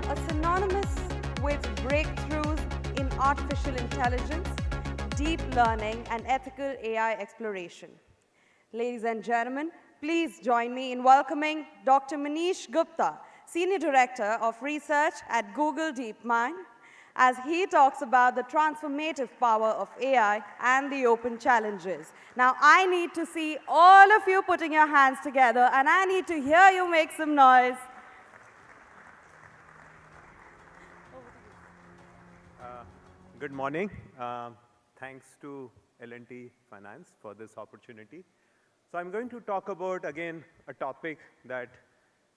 become synonymous with breakthroughs in artificial intelligence, deep learning, and ethical AI exploration. Ladies and gentlemen, please join me in welcoming Dr. Manish Gupta, Senior Director of Research at Google DeepMind, as he talks about the transformative power of AI and the open challenges. Now, I need to see all of you putting your hands together, and I need to hear you make some noise. Good morning. Thanks to L&T Finance for this opportunity. So I'm going to talk about, again, a topic that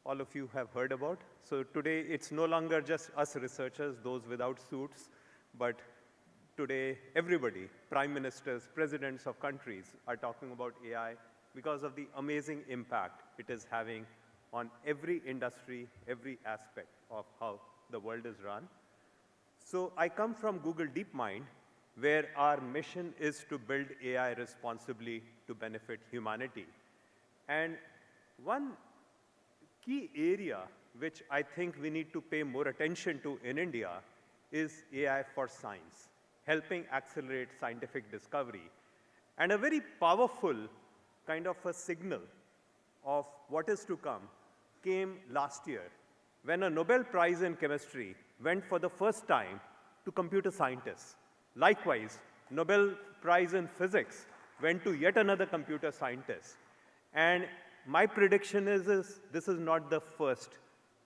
all of you have heard about. So today, it's no longer just us researchers, those without suits, but today, everybody, prime ministers, presidents of countries are talking about AI because of the amazing impact it is having on every industry, every aspect of how the world is run. So I come from Google DeepMind, where our mission is to build AI responsibly to benefit humanity. And one key area which I think we need to pay more attention to in India is AI for science, helping accelerate scientific discovery. And a very powerful kind of a signal of what is to come came last year when a Nobel Prize in chemistry went for the first time to computer scientists. Likewise, Nobel Prize in physics went to yet another computer scientist. And my prediction is this is not the first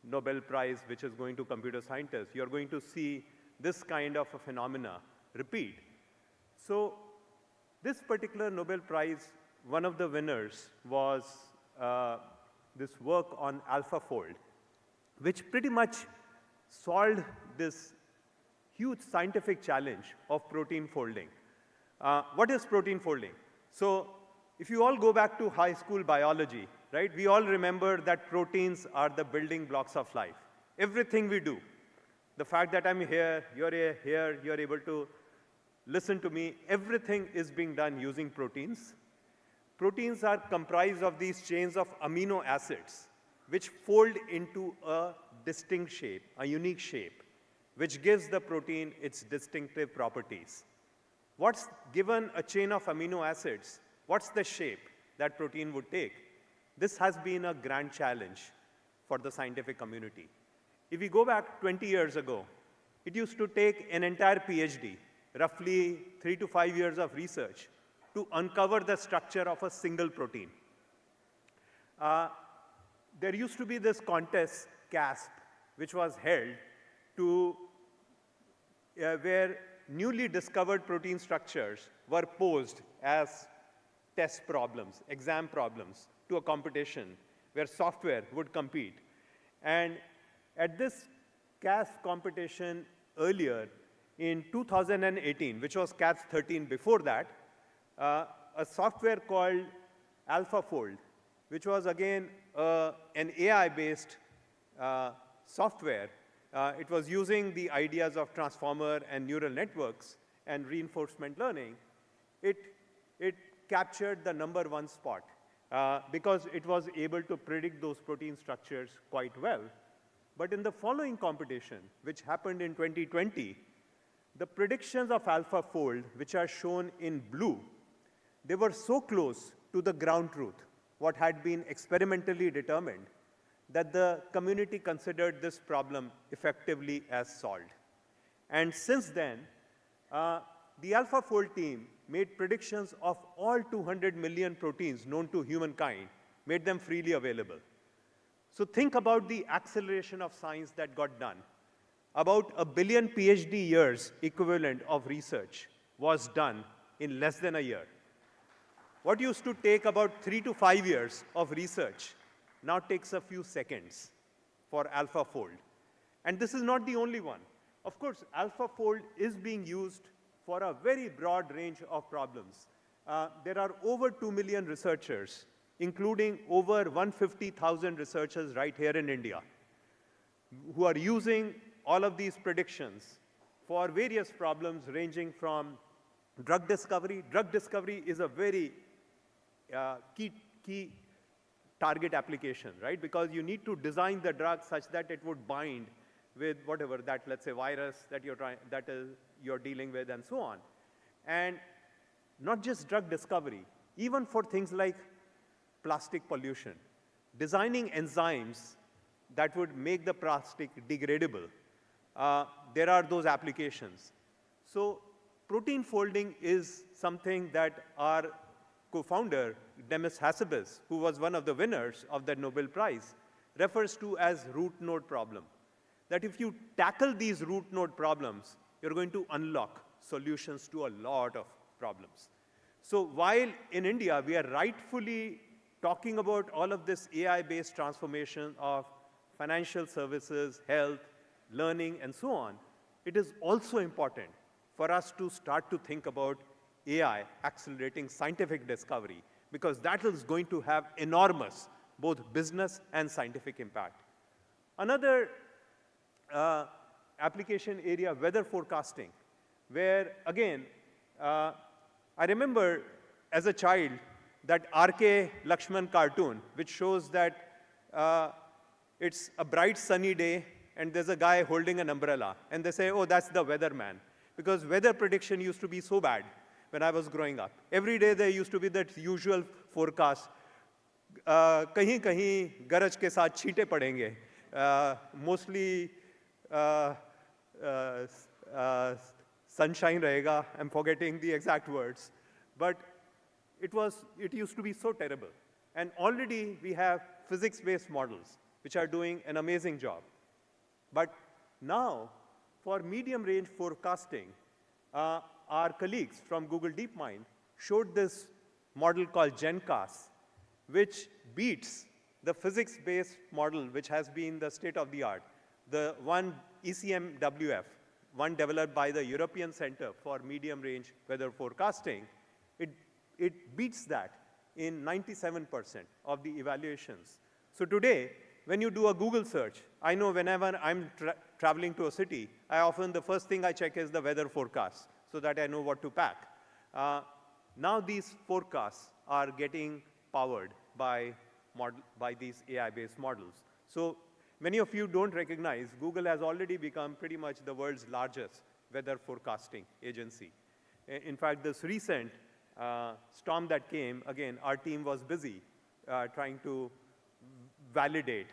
Nobel Prize which is going to computer scientists. You're going to see this kind of a phenomena repeat. So this particular Nobel Prize, one of the winners was this work on AlphaFold, which pretty much solved this huge scientific challenge of protein folding. What is protein folding? So if you all go back to high school biology, right, we all remember that proteins are the building blocks of life. Everything we do, the fact that I'm here, you're here, you're able to listen to me, everything is being done using proteins. Proteins are comprised of these chains of amino acids, which fold into a distinct shape, a unique shape, which gives the protein its distinctive properties. What's given a chain of amino acids? What's the shape that protein would take? This has been a grand challenge for the scientific community. If we go back 20 years ago, it used to take an entire PhD, roughly 3 to 5 years of research, to uncover the structure of a single protein. There used to be this contest, CASP, which was held to where newly discovered protein structures were posed as test problems, exam problems, to a competition where software would compete. And at this CASP competition earlier, in 2018, which was CASP 13 before that, a software called AlphaFold, which was again an AI-based software. It was using the ideas of transformer and neural networks and reinforcement learning. It captured the #1 spot because it was able to predict those protein structures quite well. But in the following competition, which happened in 2020, the predictions of AlphaFold, which are shown in blue, they were so close to the ground truth, what had been experimentally determined, that the community considered this problem effectively as solved. And since then, the AlphaFold team made predictions of all 200 million proteins known to humankind, made them freely available. So think about the acceleration of science that got done. About 1 billion PhD years equivalent of research was done in less than a year. What used to take about 3 to 5 years of research now takes a few seconds for AlphaFold. And this is not the only one. Of course, AlphaFold is being used for a very broad range of problems. There are over 2 million researchers, including over 150,000 researchers right here in India, who are using all of these predictions for various problems ranging from drug discovery. Drug discovery is a very key target application, right? Because you need to design the drug such that it would bind with whatever that, let's say, virus that you're dealing with, and so on. And not just drug discovery, even for things like plastic pollution, designing enzymes that would make the plastic degradable. There are those applications. So protein folding is something that our co-founder, Demis Hassabis, who was one of the winners of the Nobel Prize, refers to as root node problem. That if you tackle these root node problems, you're going to unlock solutions to a lot of problems. So while in India, we are rightfully talking about all of this AI-based transformation of financial services, health, learning, and so on, it is also important for us to start to think about AI accelerating scientific discovery, because that is going to have enormous both business and scientific impact. Another application area, weather forecasting, where, again, I remember as a child that R.K. Lakshman cartoon, which shows that it's a bright sunny day and there's a guy holding an umbrella, and they say, oh, that's the weatherman. Because weather prediction used to be so bad when I was growing up. Every day there used to be that usual forecast. कहीं कहीं गरज के साथ छींटे पड़ेंगे. Mostly sunshine रहेगा. I'm forgetting the exact words. But it used to be so terrible. And already we have physics-based models which are doing an amazing job. But now, for medium-range forecasting, our colleagues from Google DeepMind showed this model called GenCast, which beats the physics-based model, which has been the state-of-the-art, the one ECMWF, one developed by the European Center for Medium-Range Weather Forecasting. It beats that in 97% of the evaluations. So today, when you do a Google search, I know whenever I'm traveling to a city, the first thing I check is the weather forecast so that I know what to pack. Now these forecasts are getting powered by these AI-based models. So many of you don't recognize Google has already become pretty much the world's largest weather forecasting agency. In fact, this recent storm that came, again, our team was busy trying to validate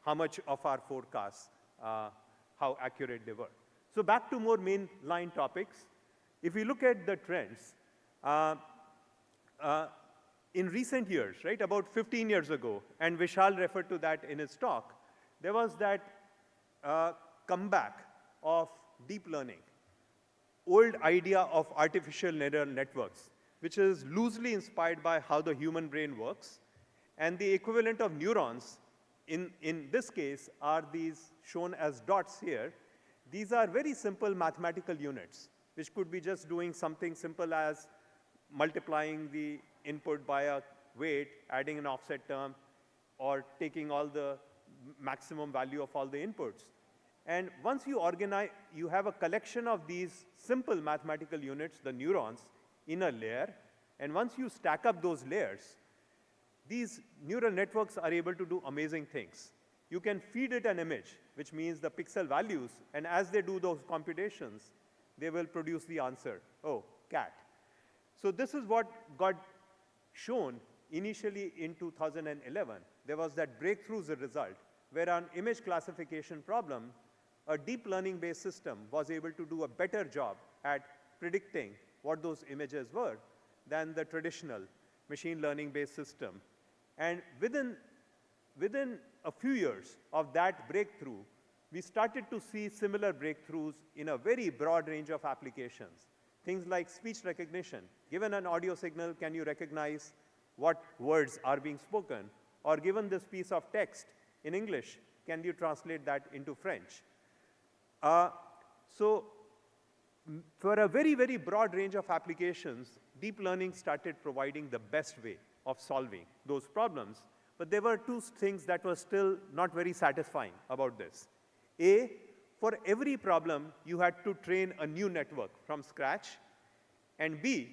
how much of our forecasts, how accurate they were. So back to more mainline topics. If we look at the trends, in recent years, right, about 15 years ago, and Vishal referred to that in his talk, there was that comeback of deep learning, old idea of artificial neural networks, which is loosely inspired by how the human brain works. And the equivalent of neurons, in this case, are these shown as dots here. These are very simple mathematical units, which could be just doing something simple as multiplying the input by a weight, adding an offset term, or taking all the maximum value of all the inputs. And once you organize, you have a collection of these simple mathematical units, the neurons, in a layer. And once you stack up those layers, these neural networks are able to do amazing things. You can feed it an image, which means the pixel values, and as they do those computations, they will produce the answer, oh, cat. So this is what got shown initially in 2011. There was that breakthrough result, where an image classification problem, a deep learning-based system was able to do a better job at predicting what those images were than the traditional machine learning-based system. And within a few years of that breakthrough, we started to see similar breakthroughs in a very broad range of applications. Things like speech recognition. Given an audio signal, can you recognize what words are being spoken? Or given this piece of text in English, can you translate that into French? So for a very, very broad range of applications, deep learning started providing the best way of solving those problems. But there were two things that were still not very satisfying about this. A, for every problem, you had to train a new network from scratch. And B,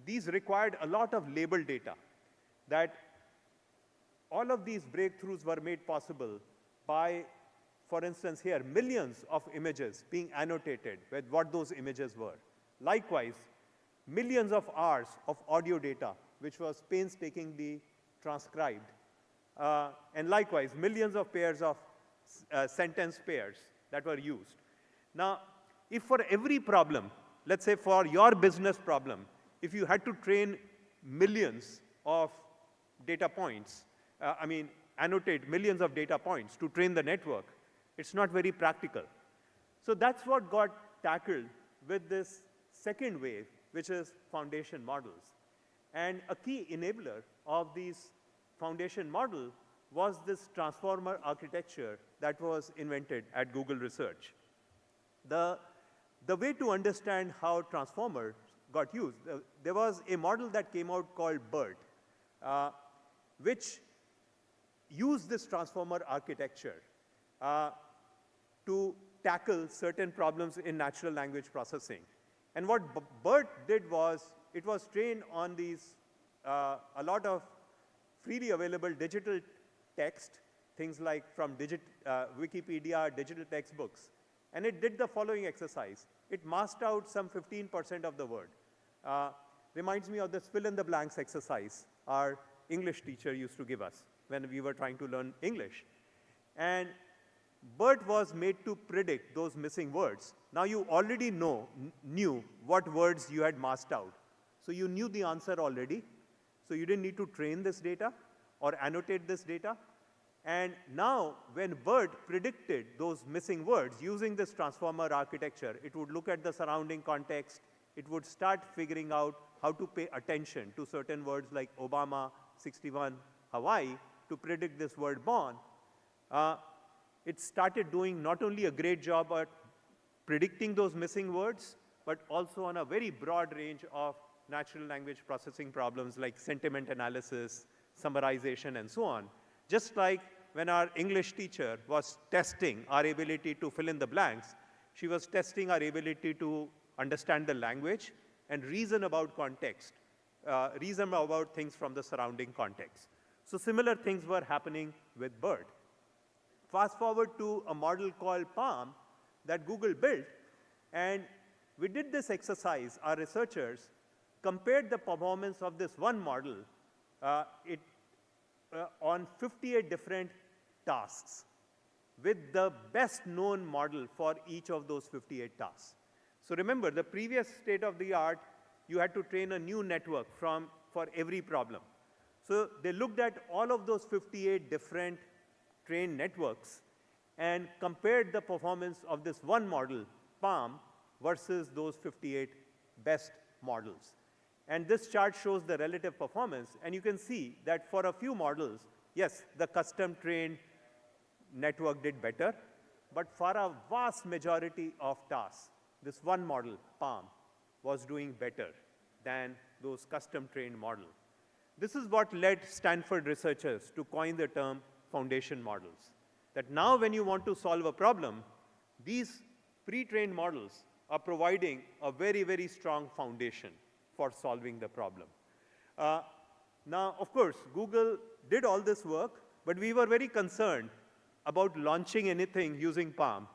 these required a lot of label data. That all of these breakthroughs were made possible by for instance here, millions of images being annotated with what those images were. Likewise, millions of hours of audio data, which was painstakingly transcribed. And likewise, millions of pairs of sentence pairs that were used. Now, if for every problem, let's say for your business problem, if you had to train millions of data points, annotate millions of data points to train the network, it's not very practical. So that's what got tackled with this second wave, which is foundation models. And a key enabler of these foundation model was this transformer architecture that was invented at Google Research. The way to understand how transformers got used, there was a model that came out called BERT, which used this transformer architecture to tackle certain problems in natural language processing. And what BERT did was, it was trained on these, a lot of freely available digital text, things like from Wikipedia, digital textbooks. And it did the following exercise. It masked out some 15% of the word. Reminds me of this fill in the blanks exercise our English teacher used to give us when we were trying to learn English. And BERT was made to predict those missing words. Now you already knew what words you had masked out. So you knew the answer already. So you didn't need to train this data or annotate this data. And now, when BERT predicted those missing words using this transformer architecture, it would look at the surrounding context. It would start figuring out how to pay attention to certain words like Obama, 61, Hawaii, to predict this word born. It started doing not only a great job at predicting those missing words, but also on a very broad range of natural language processing problems like sentiment analysis, summarization, and so on. Just like when our English teacher was testing our ability to fill in the blanks, she was testing our ability to understand the language and reason about context, reason about things from the surrounding context. So similar things were happening with BERT. Fast forward to a model called PaLM that Google built, and we did this exercise. Our researchers compared the performance of this one model on 58 different tasks with the best known model for each of those 58 tasks. So remember, the previous state of the art, you had to train a new network for every problem. So they looked at all of those 58 different trained networks and compared the performance of this one model, PaLM, versus those 58 best models. And this chart shows the relative performance, and you can see that for a few models, yes, the custom-trained network did better, but for a vast majority of tasks, this one model, PaLM, was doing better than those custom-trained models. This is what led Stanford researchers to coin the term foundation models. That now when you want to solve a problem, these pre-trained models are providing a very, very strong foundation for solving the problem. Now, of course, Google did all this work, but we were very concerned about launching anything using PaLM.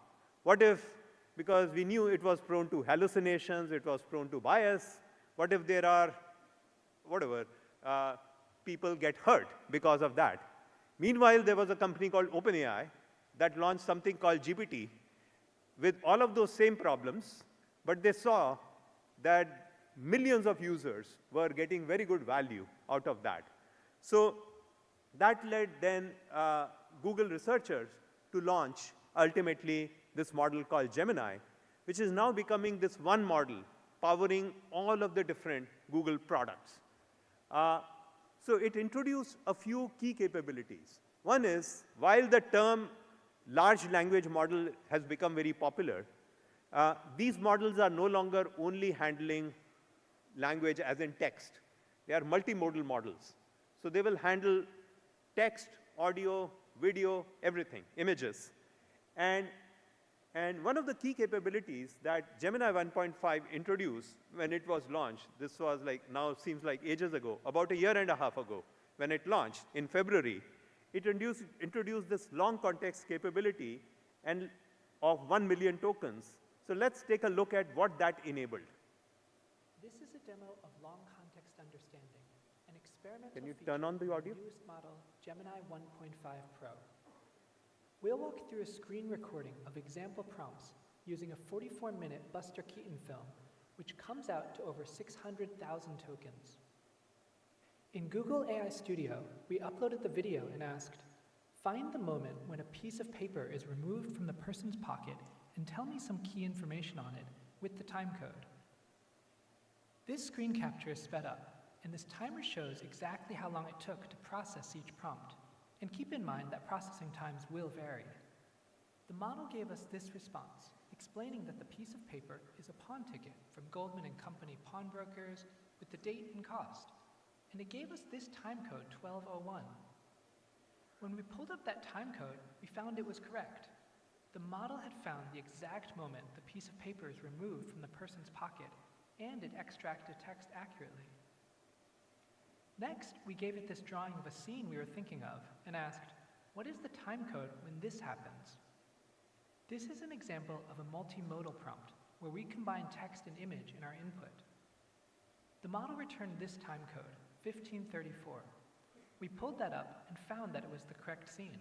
What if, because we knew it was prone to hallucinations, it was prone to bias, what if there are, whatever, people get hurt because of that? Meanwhile, there was a company called OpenAI that launched something called GPT with all of those same problems, but they saw that millions of users were getting very good value out of that. So that led then Google researchers to launch, ultimately, this model called Gemini, which is now becoming this one model powering all of the different Google products. So it introduced a few key capabilities. One is, while the term large language model has become very popular, these models are no longer only handling language as in text. They are multimodal models. So they will handle text, audio, video, everything, images. And one of the key capabilities that Gemini 1.5 introduced when it was launched, this was like, now seems like ages ago, about a year and a half ago, when it launched in February, it introduced this long context capability and of 1 million tokens. So let's take a look at what that enabled. This is a demo of long context understanding, an experimental Can you feature turn on the in audio? newest model, Gemini 1.5 Pro. We'll walk through a screen recording of example prompts using a 44-minute Buster Keaton film, which comes out to over 600,000 tokens. In Google AI Studio, we uploaded the video and asked, find the moment when a piece of paper is removed from the person's pocket and tell me some key information on it with the time code. This screen capture is sped up, and this timer shows exactly how long it took to process each prompt. And keep in mind that processing times will vary. The model gave us this response, explaining that the piece of paper is a pawn ticket from Goldman & Company pawnbrokers with the date and cost. And it gave us this time code, 1201. When we pulled up that time code, we found it was correct. The model had found the exact moment the piece of paper is removed from the person's pocket, and it extracted text accurately. Next, we gave it this drawing of a scene we were thinking of and asked, what is the time code when this happens? This is an example of a multimodal prompt where we combine text and image in our input. The model returned this time code, 1534. We pulled that up and found that it was the correct scene.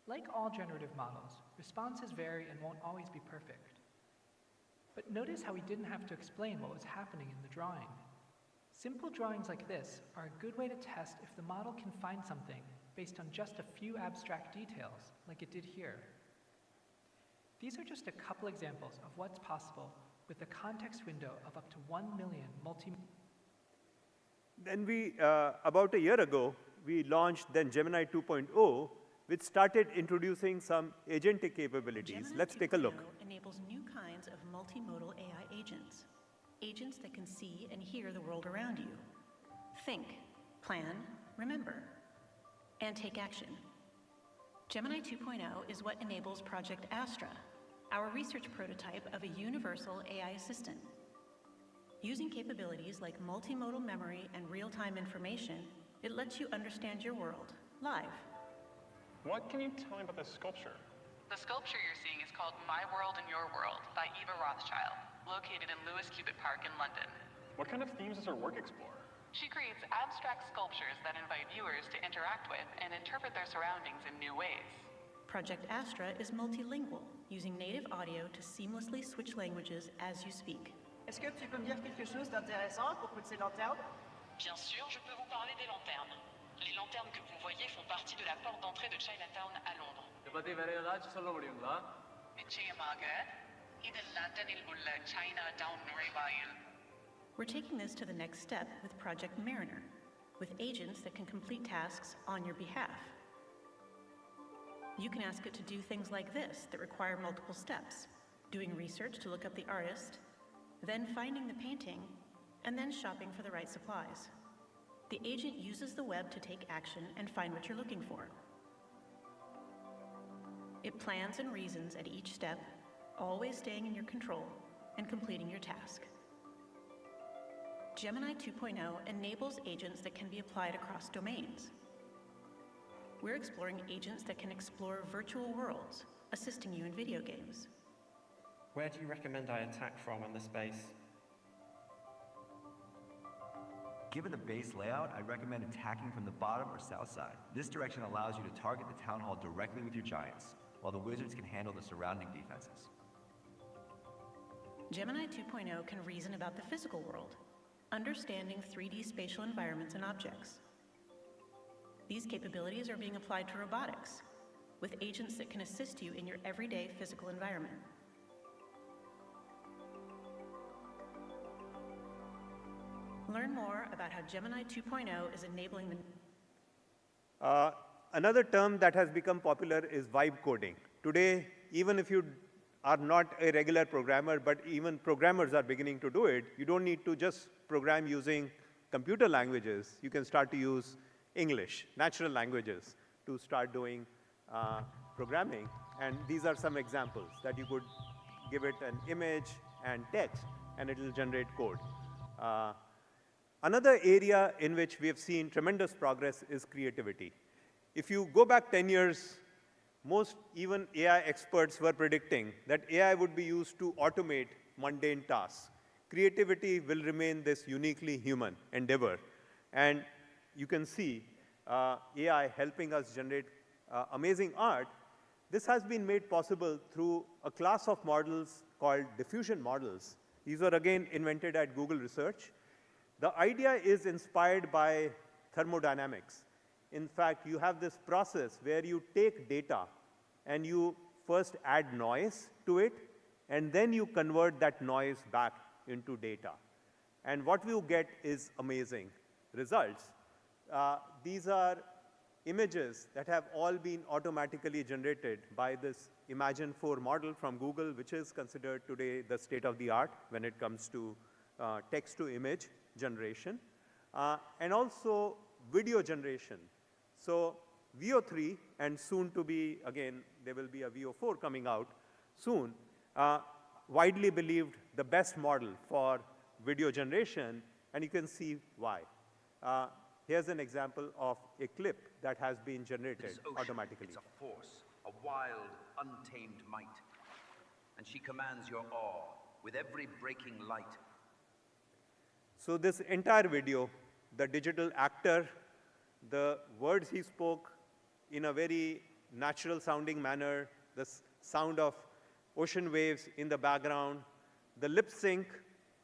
Like all generative models, responses vary and won't always be perfect. But notice how we didn't have to explain what was happening in the drawing. Simple drawings like this are a good way to test if the model can find something based on just a few abstract details, like it did here. These are just a couple examples of what's possible with a context window of up to 1 million Then about a year ago, we launched then Gemini 2.0, which started introducing some agentic capabilities. Gemini Let's take a look. 2.0 enables new kinds of multimodal AI agents. Agents that can see and hear the world around you. Think, plan, remember, and take action. Gemini 2.0 is what enables Project Astra, our research prototype of a universal AI assistant. Using capabilities like multimodal memory and real-time information, it lets you understand your world, live. What can you tell me about this sculpture? The sculpture you're seeing is called My World and Your World by Eva Rothschild, located in Lewis Cubitt Park in London. What kind of themes does her work explore? She creates abstract sculptures that invite viewers to interact with and interpret their surroundings in new ways. Project Astra is multilingual, using native audio to seamlessly switch languages as you speak. Est-ce que tu peux me dire quelque chose d'intéressant à propos de ces lanternes? Bien sûr, je peux vous parler des lanternes. Les lanternes que vous voyez font partie de la porte d'entrée de Chinatown à Londres. நிச்சயமாக இது லண்டனில் உள்ள Chinatown நுழைவாயில். We're taking this to the next step with Project Mariner, with agents that can complete tasks on your behalf. You can ask it to do things like this that require multiple steps, doing research to look up the artist, then finding the painting, and then shopping for the right supplies. The agent uses the web to take action and find what you're looking for. It plans and reasons at each step, always staying in your control and completing your task. Gemini 2.0 enables agents that can be applied across domains. We're exploring agents that can explore virtual worlds, assisting you in video games. Where do you recommend I attack from in the space? Given the base layout, I recommend attacking from the bottom or south side. This direction allows you to target the town hall directly with your giants, while the wizards can handle the surrounding defenses. Gemini 2.0 can reason about the physical world, understanding 3D spatial environments and objects. These capabilities are being applied to robotics, with agents that can assist you in your everyday physical environment. Learn more about how Gemini 2.0 is enabling the... Another term that has become popular is vibe coding. Today, even if you are not a regular programmer, but even programmers are beginning to do it, you don't need to just program using computer languages. You can start to use English, natural languages, to start doing programming. And these are some examples that you could give it an image and text, and it will generate code. Another area in which we have seen tremendous progress is creativity. If you go back 10 years, most even AI experts were predicting that AI would be used to automate mundane tasks. Creativity will remain this uniquely human endeavor. And you can see AI helping us generate amazing art. This has been made possible through a class of models called diffusion models. These were again invented at Google Research. The idea is inspired by thermodynamics. In fact, you have this process where you take data and you first add noise to it, and then you convert that noise back into data. And what you get is amazing results. These are images that have all been automatically generated by this Imagine 4 model from Google, which is considered today the state of the art when it comes to text-to-image generation, and also video generation. So VO3, and soon to be, again, there will be a VO4 coming out soon, widely believed the best model for video generation, and you can see why. Here's an example of a clip that has been generated automatically. It's a force, a wild, untamed might, and she commands your awe with every breaking light. So this entire video, the digital actor, the words he spoke in a very natural sounding manner, the sound of ocean waves in the background, the lip sync,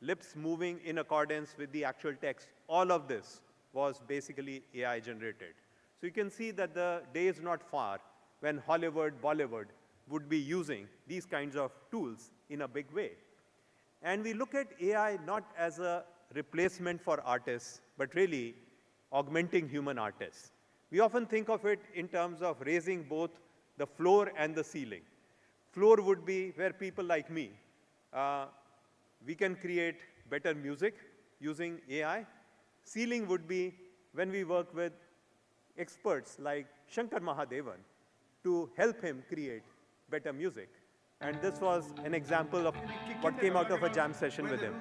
lips moving in accordance with the actual text, all of this was basically AI generated. So you can see that the day is not far when Hollywood, Bollywood would be using these kinds of tools in a big way. And we look at AI not as a replacement for artists, but really augmenting human artists. We often think of it in terms of raising both the floor and the ceiling. Floor would be where people like me, we can create better music using AI. Ceiling would be when we work with experts like Shankar Mahadevan to help him create better music. And this was an example of what came out of a jam session with him.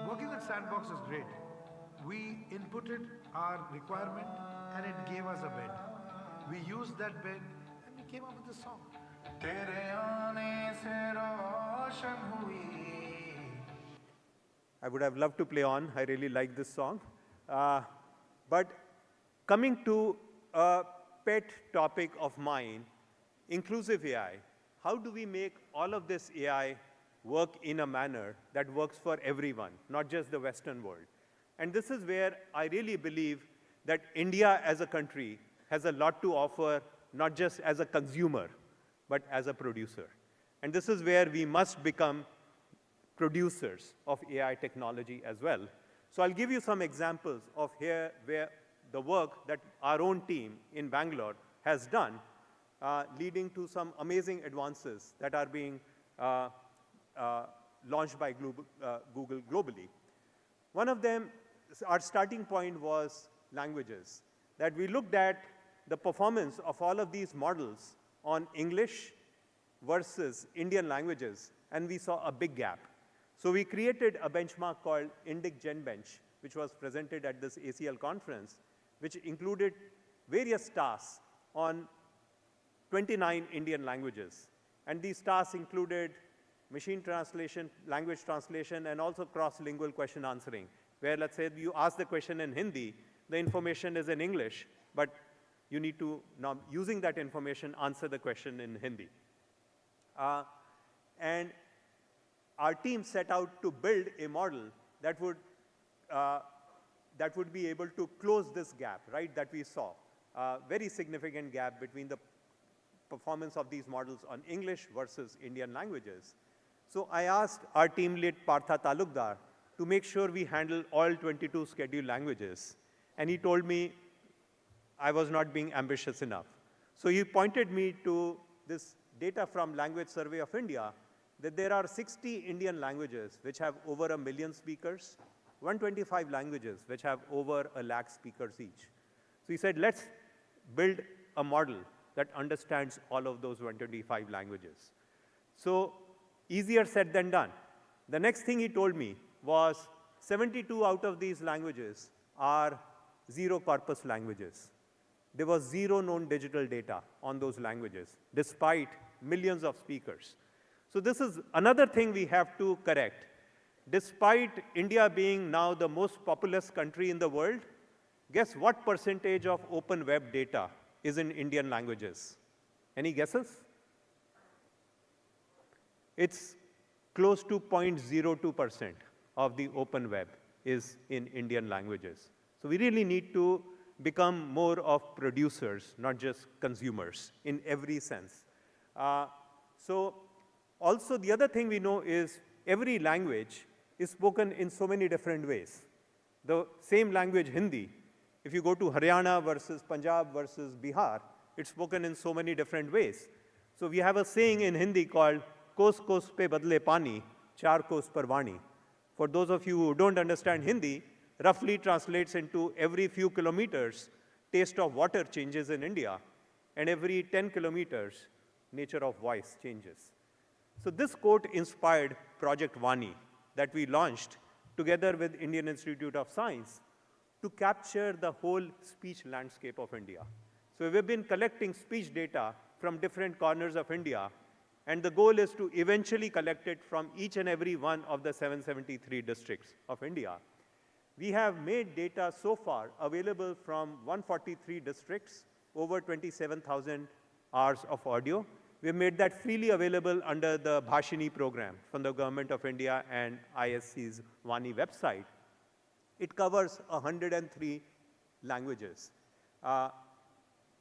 Working with Sandbox is great. We inputted our requirement and it gave us a bed. We used that bed and we came up with this song. I would have loved to play on. I really like this song. But coming to a pet topic of mine, inclusive AI. How do we make all of this AI work in a manner that works for everyone, not just the Western world? And this is where I really believe that India as a country has a lot to offer, not just as a consumer, but as a producer. And this is where we must become producers of AI technology as well. So I'll give you some examples of here where the work that our own team in Bangalore has done, leading to some amazing advances that are being launched by Google globally. One of them, our starting point was languages, that we looked at the performance of all of these models on English versus Indian languages, and we saw a big gap. So we created a benchmark called Indic GenBench, which was presented at this ACL conference, which included various tasks on 29 Indian languages. And these tasks included machine translation, language translation, and also cross-lingual question answering, where let's say you ask the question in Hindi, the information is in English, but you need to, now using that information, answer the question in Hindi. And our team set out to build a model that would be able to close this gap, right, that we saw. Very significant gap between the performance of these models on English versus Indian languages. So I asked our team lead, Partha Talukdar, to make sure we handle all 22 scheduled languages. And he told me I was not being ambitious enough. So he pointed me to this data from Language Survey of India, that there are 60 Indian languages which have over 1 million speakers, 125 languages which have over 1 lakh speakers each. So he said, let's build a model that understands all of those 125 languages. So easier said than done. The next thing he told me was 72 out of these languages are zero corpus languages. There was zero known digital data on those languages, despite millions of speakers. So this is another thing we have to correct. Despite India being now the most populous country in the world, guess what percentage of open web data is in Indian languages? Any guesses? It's close to 0.02% of the open web is in Indian languages. So we really need to become more of producers, not just consumers, in every sense. So also the other thing we know is every language is spoken in so many different ways. The same language, Hindi, if you go to Haryana versus Punjab versus Bihar, it's spoken in so many different ways. So we have a saying in Hindi called, "Kos kos pe badle pani, char kos par vani." For those of you who don't understand Hindi, roughly translates into every few kilometers, taste of water changes in India, and every 10 kilometers, nature of voice changes. So this quote inspired Project Vani that we launched together with Indian Institute of Science to capture the whole speech landscape of India. So we've been collecting speech data from different corners of India, and the goal is to eventually collect it from each and every one of the 773 districts of India. We have made data so far available from 143 districts, over 27,000 hours of audio. We made that freely available under the Bhashini program from the Government of India and ISC's Vani website. It covers 103 languages.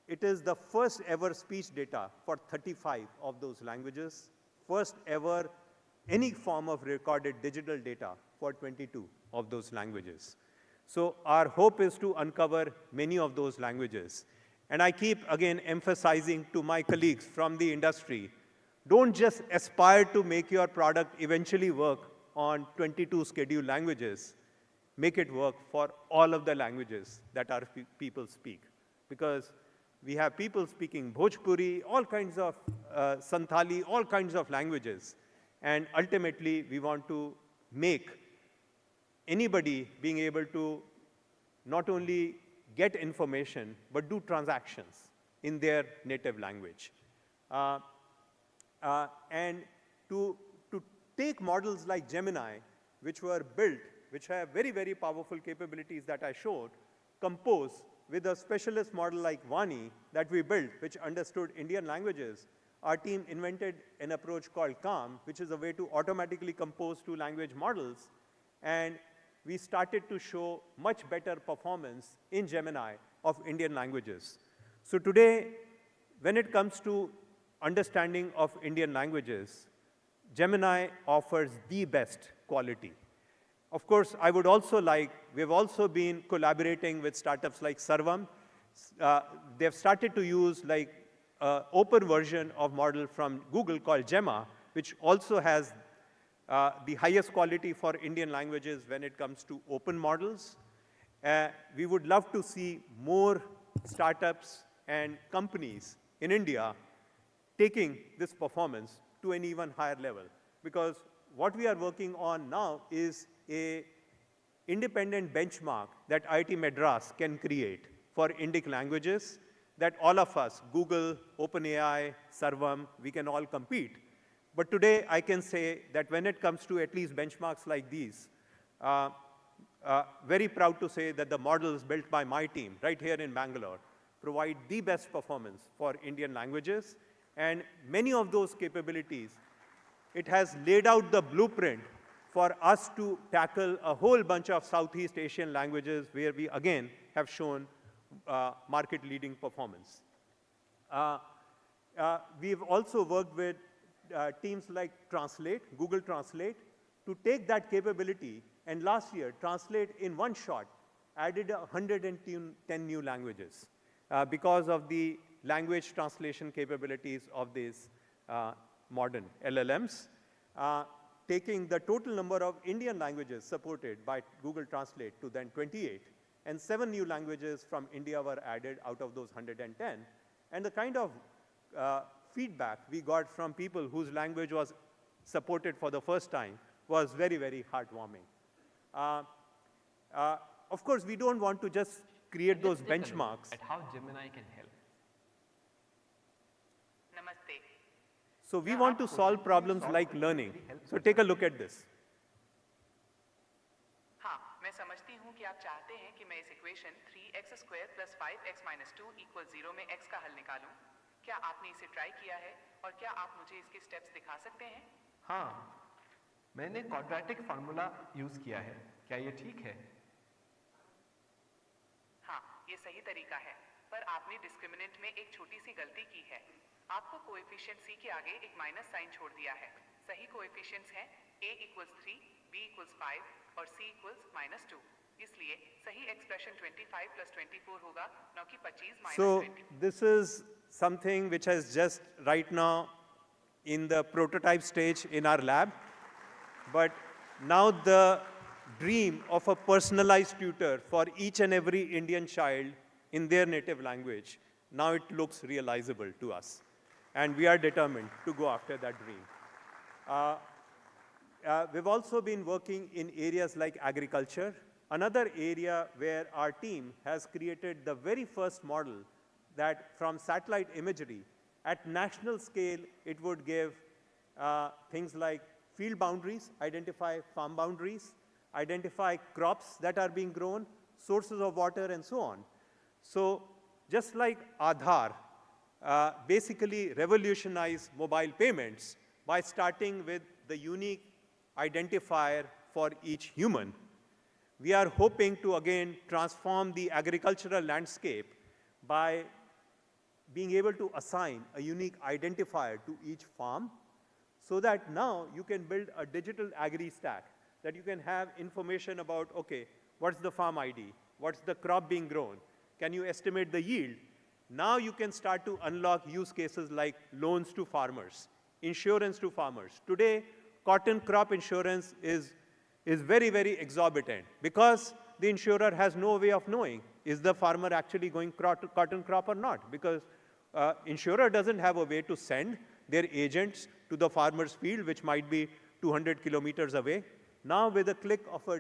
It is the first ever speech data for 35 of those languages, first ever any form of recorded digital data for 22 of those languages. So our hope is to uncover many of those languages. And I keep, again, emphasizing to my colleagues from the industry, don't just aspire to make your product eventually work on 22 scheduled languages. Make it work for all of the languages that our people speak. Because we have people speaking Bhojpuri, all kinds of Santhali, all kinds of languages. And ultimately, we want to make anybody being able to not only get information, but do transactions in their native language. And to take models like Gemini, which were built, which have very, very powerful capabilities that I showed, compose with a specialist model like Vani that we built, which understood Indian languages. Our team invented an approach called CALM, which is a way to automatically compose two language models. And we started to show much better performance in Gemini of Indian languages. So today, when it comes to understanding of Indian languages, Gemini offers the best quality. Of course, I would also we've also been collaborating with startups like Sarvam. They've started to use open version of model from Google called Gemma, which also has the highest quality for Indian languages when it comes to open models. We would love to see more startups and companies in India taking this performance to an even higher level. Because what we are working on now is an independent benchmark that IIT Madras can create for Indic languages that all of us, Google, OpenAI, Sarvam, we can all compete. But today, I can say that when it comes to at least benchmarks like these, very proud to say that the models built by my team right here in Bangalore provide the best performance for Indian languages. And many of those capabilities, it has laid out the blueprint for us to tackle a whole bunch of Southeast Asian languages where we, again, have shown market-leading performance. We've also worked with teams like Translate, Google Translate, to take that capability, and last year, Translate in one shot added 110 new languages because of the language translation capabilities of these modern LLMs, taking the total number of Indian languages supported by Google Translate to then 28, and 7 new languages from India were added out of those 110. And the kind of feedback we got from people whose language was supported for the first time was very, very heartwarming. Of course, we don't want to just create those benchmarks. At how Gemini can help. Namaste. So we want to solve problems like learning. So take a look at this. हाँ, मैं समझती हूँ कि आप चाहते हैं कि मैं इस equation 3x square plus 5x minus 2 equal 0 में x का हल निकालूं। क्या आपने इसे ट्राई किया है और क्या आप मुझे इसके स्टेप्स दिखा सकते हैं? हाँ, मैंने क्वाड्रेटिक फार्मूला यूज किया है। क्या ये ठीक है? हाँ, ये सही तरीका है, पर आपने डिस्क्रिमिनेंट में एक छोटी सी गलती की है। आपको कोएफिशिएंट c के आगे एक माइनस साइन छोड़ दिया है। सही कोएफिशिएंट्स हैं a इक्वल्स 3, b इक्वल्स 5 और c इक्वल्स माइनस 2। इसलिए सही एक्सप्रेशन 25 प्लस 24 होगा, न कि 25 minus 20। So this is something which has just right now in the prototype stage in our lab. But now the dream of a personalized tutor for each and every Indian child in their native language, now it looks realizable to us. And we are determined to go after that dream. We've also been working in areas like agriculture, another area where our team has created the very first model that from satellite imagery, at national scale, it would give things like field boundaries, identify farm boundaries, identify crops that are being grown, sources of water, and so on. So just like Aadhaar basically revolutionized mobile payments by starting with the unique identifier for each human, we are hoping to again transform the agricultural landscape by being able to assign a unique identifier to each farm so that now you can build a digital agri-stack that you can have information about, okay, what's the farm ID? What's the crop being grown? Can you estimate the yield? Now you can start to unlock use cases like loans to farmers, insurance to farmers. Today, cotton crop insurance is very, very exorbitant because the insurer has no way of knowing is the farmer actually going cotton crop or not, because insurer doesn't have a way to send their agents to the farmer's field, which might be 200 kilometers away. Now with a click of a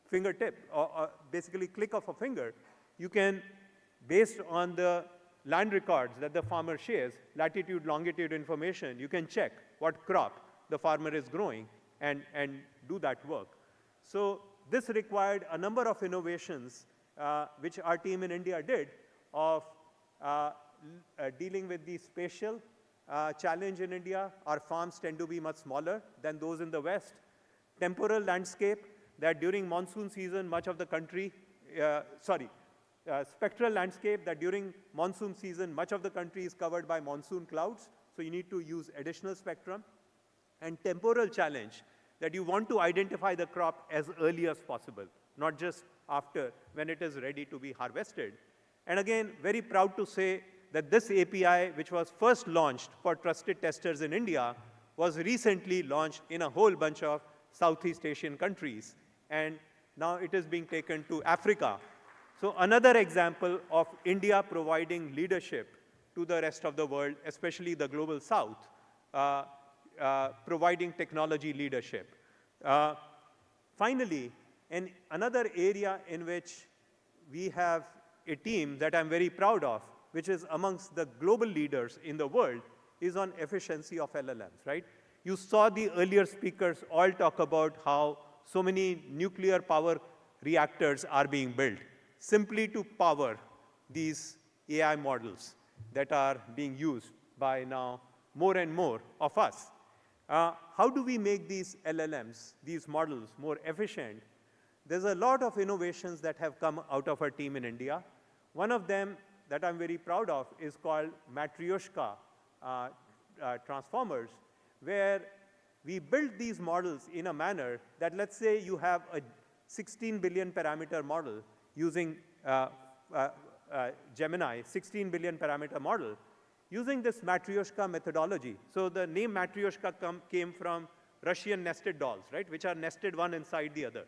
fingertip, or basically click of a finger, you can, based on the land records that the farmer shares, latitude, longitude information, you can check what crop the farmer is growing and do that work. So this required a number of innovations which our team in India did of dealing with the spatial challenge in India. Our farms tend to be much smaller than those in the West. Temporal landscape, that during monsoon season, much of the country, spectral landscape, that during monsoon season, much of the country is covered by monsoon clouds, so you need to use additional spectrum. And temporal challenge, that you want to identify the crop as early as possible, not just after, when it is ready to be harvested. And again, very proud to say that this API, which was first launched for trusted testers in India, was recently launched in a whole bunch of Southeast Asian countries. And now it is being taken to Africa. So another example of India providing leadership to the rest of the world, especially the global South, providing technology leadership. Finally, in another area in which we have a team that I'm very proud of, which is amongst the global leaders in the world, is on efficiency of LLMs, right? You saw the earlier speakers all talk about how so many nuclear power reactors are being built simply to power these AI models that are being used by now more and more of us. How do we make these LLMs, these models, more efficient? There's a lot of innovations that have come out of our team in India. One of them that I'm very proud of is called Matryoshka transformers, where we build these models in a manner that, let's say you have a 16 billion parameter model using Gemini, 16 billion parameter model, using this Matryoshka methodology. So the name Matryoshka came from Russian nested dolls, right, which are nested one inside the other.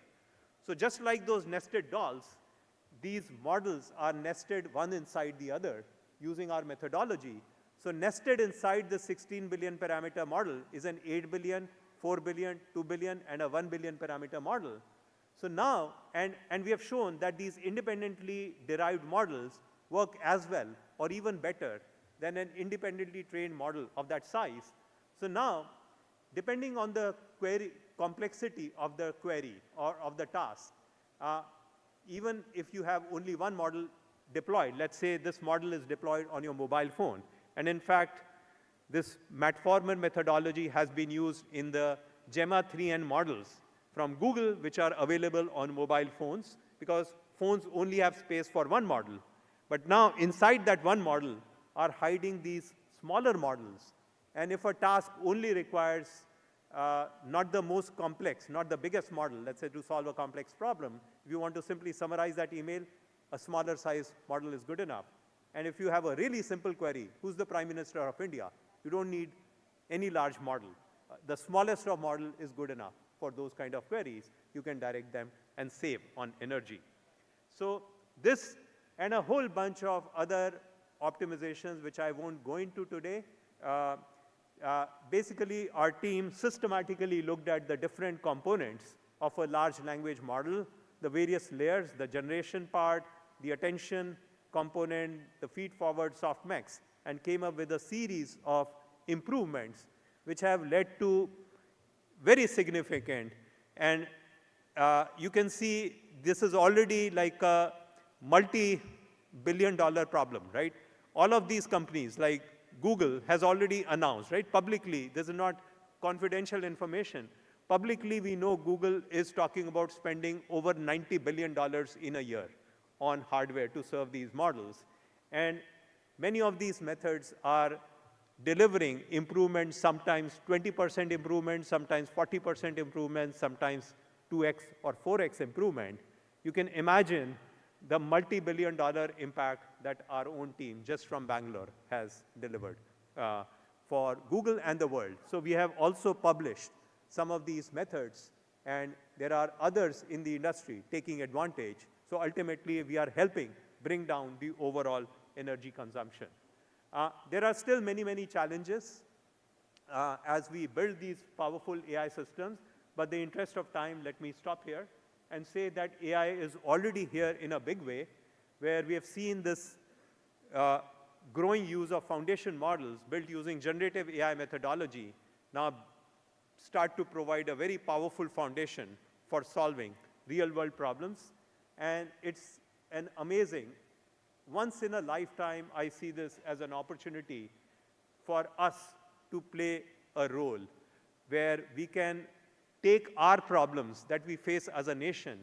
So just like those nested dolls, these models are nested one inside the other using our methodology. So nested inside the 16 billion parameter model is an 8 billion 4 billion, 2 billion, and a 1 billion parameter model. So now, and we have shown that these independently derived models work as well or even better than an independently trained model of that size. So now, depending on the query complexity of the query or of the task, even if you have only one model deployed, let's say this model is deployed on your mobile phone, and in fact, this Matformer methodology has been used in the Gemma 3N models from Google, which are available on mobile phones, because phones only have space for one model. But now, inside that one model are hiding these smaller models. And if a task only requires not the most complex, not the biggest model, let's say to solve a complex problem, if you want to simply summarize that email, a smaller size model is good enough. And if you have a really simple query, who's the Prime Minister of India? You don't need any large model. The smallest of model is good enough for those kind of queries. You can direct them and save on energy. So this and a whole bunch of other optimizations, which I won't go into today, basically our team systematically looked at the different components of a large language model, the various layers, the generation part, the attention component, the feed-forward softmax, and came up with a series of improvements which have led to very significant. And you can see this is already like a multi-billion-dollar problem, right? All of these companies, like Google, has already announced, right, publicly, this is not confidential information. Publicly, we know Google is talking about spending over $90 billion in a year on hardware to serve these models. And many of these methods are delivering improvements, sometimes 20% improvement, sometimes 40% improvement, sometimes 2x or 4x improvement. You can imagine the multi-billion-dollar impact that our own team, just from Bangalore, has delivered for Google and the world. So we have also published some of these methods, and there are others in the industry taking advantage. So ultimately, we are helping bring down the overall energy consumption. There are still many, many challenges as we build these powerful AI systems, but in the interest of time, let me stop here and say that AI is already here in a big way, where we have seen this growing use of foundation models built using generative AI methodology now start to provide a very powerful foundation for solving real-world problems. And it's an amazing, once in a lifetime, I see this as an opportunity for us to play a role where we can take our problems that we face as a nation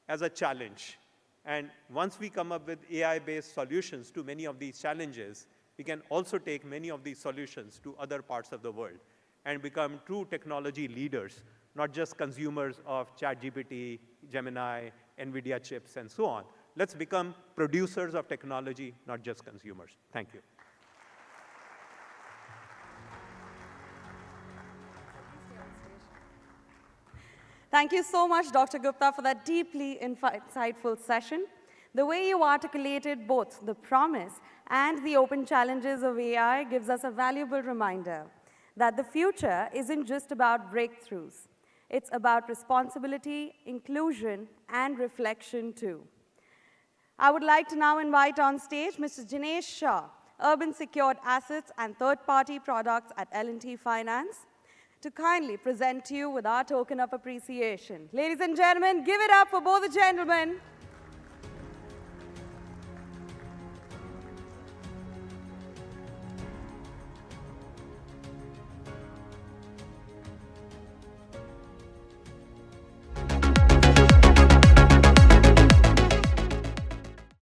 as a challenge. And once we come up with AI-based solutions to many of these challenges, we can also take many of these solutions to other parts of the world and become true technology leaders, not just consumers of ChatGPT, Gemini, NVIDIA chips, and so on. Let's become producers of technology, not just consumers. Thank you. Thank you so much, Dr. Gupta, for that deeply insightful session. The way you articulated both the promise and the open challenges of AI gives us a valuable reminder that the future isn't just about breakthroughs. It's about responsibility, inclusion, and reflection, too. I would like to now invite on stage Mr. Jinesh Shah, Urban Secured Assets and Third-Party Products at L&T Finance, to kindly present to you with our token of appreciation. Ladies and gentlemen, give it up for both the gentlemen.